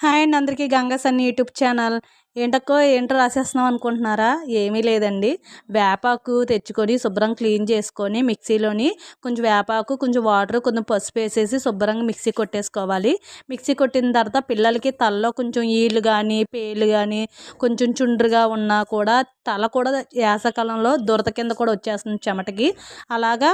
Hi అండి అందరికీ గంగా సన్ని YouTube channel. ఏంటో రాసేస్తున్నాం అనుకుంటున్నారా? ఏమీ లేదండి. వేపాకు తెచ్చుకొని శుభ్రం క్లీన్ చేసుకొని మిక్సీలోని కొంచెం వేపాకు, కొంచెం వాటర్, కొంచెం పసుపు వేసేసి శుభ్రంగా మిక్సీ కొట్టేసుకోవాలి. మిక్సీ కొట్టిన తర్వాత పిల్లలకి తలలో కొంచెం ఈళ్ళు కానీ, పేలు కానీ కొంచెం చుండ్రుగా ఉన్నా కూడా తల కూడా వేసవకాలంలో దురద కింద కూడా వచ్చేస్తుంది చెమటకి. అలాగా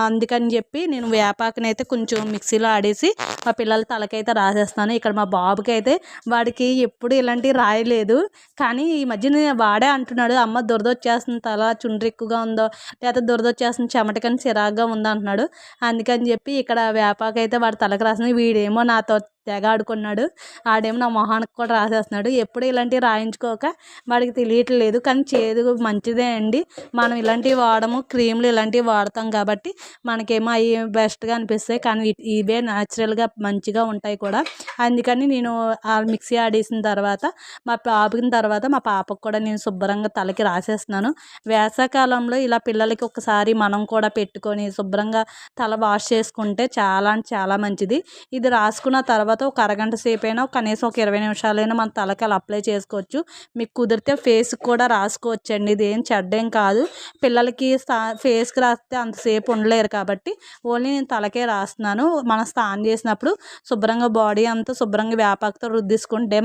అందుకని చెప్పి నేను వేపాకునైతే కొంచెం మిక్సీలో ఆడేసి మా పిల్లల తలకైతే రాసేస్తాను. ఇక్కడ మా బాబుకి అయితే వాడికి ఎప్పుడు ఇలాంటివి రాయలేదు. కానీ ఈ మధ్యన వాడే అంటున్నాడు, అమ్మ దురదొచ్చేస్తుంది, తల చుండ్రు ఎక్కువగా ఉందో లేకపోతే దురదొచ్చేస్తుంది చెమటకని చిరాగ్గా ఉందంటున్నాడు. అందుకని చెప్పి ఇక్కడ వేపాకైతే వాడి తలకు రాసింది. వీడేమో నాతో తెగ ఆడుకున్నాడు. ఆడేమో నా మొహానికి కూడా రాసేస్తున్నాడు. ఎప్పుడు ఇలాంటివి రాయించుకోక వాడికి తెలియట్లేదు. కానీ చేదు మంచిదే అండి. మనం ఇలాంటివి వాడము, క్రీములు ఇలాంటివి వాడతాం కాబట్టి మనకేమో అవి బెస్ట్గా అనిపిస్తాయి. కానీ ఇవే న్యాచురల్గా మంచిగా ఉంటాయి కూడా. అందుకని నేను మిక్సీ ఆడేసిన తర్వాత మా పాపకు కూడా నేను శుభ్రంగా తలకి రాసేస్తున్నాను. వేసవకాలంలో ఇలా పిల్లలకి ఒకసారి మనం కూడా పెట్టుకొని శుభ్రంగా తల వాష్ చేసుకుంటే చాలా అంటే చాలా మంచిది. ఇది రాసుకున్న తర్వాత ఒక అరగంట సేపు అయినా కనీసం ఒక 20 నిమిషాలైనా మన తలకి అలా అప్లై చేసుకోవచ్చు. మీకు కుదిరితే ఫేస్కి కూడా రాసుకోవచ్చండి. ఇది ఏం చెడ్డేం కాదు. పిల్లలకి ఫేస్కి రాస్తే అంతసేపు ఉండలేరు కాబట్టి ఓన్లీ నేను తలకే రాస్తున్నాను. మనం స్నానం చేసినప్పుడు శుభ్రంగా బాడీ అంతా శుభ్రంగా వేపాకుతో రుద్దేసుకుంటే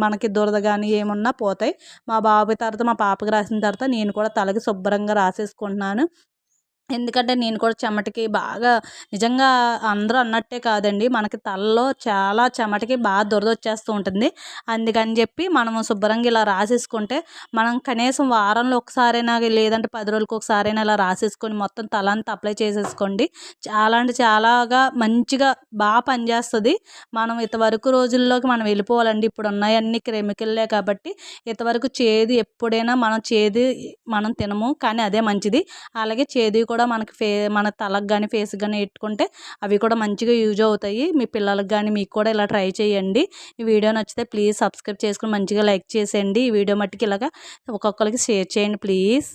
మనకి దురద కానీ ఏమున్నా పోతాయి. మా బాబు తర్వాత మా పాపకి రాసిన తర్వాత నేను కూడా తలకి శుభ్రంగా రాసేసుకుంటున్నాను. ఎందుకంటే నేను కూడా చెమటకి బాగా నిజంగా అందరూ అన్నట్టే కాదండి, మనకి తలలో చాలా చెమటకి బాగా దురదొచ్చేస్తూ ఉంటుంది. అందుకని చెప్పి మనము శుభ్రంగా ఇలా రాసేసుకుంటే మనం కనీసం వారంలో ఒకసారైనా లేదంటే 10 రోజులకు ఒకసారైనా ఇలా రాసేసుకొని మొత్తం తల అంతా అప్లై చేసేసుకోండి. చాలా అంటే చాలాగా మంచిగా బాగా పనిచేస్తుంది. మనం ఇంతవరకు రోజుల్లోకి మనం వెళ్ళిపోవాలండి. ఇప్పుడు ఉన్నాయన్నీ కెమికల్లే కాబట్టి ఇంతవరకు చేదు ఎప్పుడైనా మనం తినము, కానీ అదే మంచిది. అలాగే చేదు కూడా మనకి మన తలకు కానీ ఫేస్కి కానీ పెట్టుకుంటే అవి కూడా మంచిగా యూజ్ అవుతాయి. మీ పిల్లలకు కానీ మీకు కూడా ఇలా ట్రై చేయండి. ఈ వీడియో నచ్చితే ప్లీజ్ సబ్స్క్రైబ్ చేసుకుని మంచిగా లైక్ చేసేయండి. ఈ వీడియో మట్టుకు ఇలాగా ఒక్కొక్కరికి షేర్ చేయండి ప్లీజ్.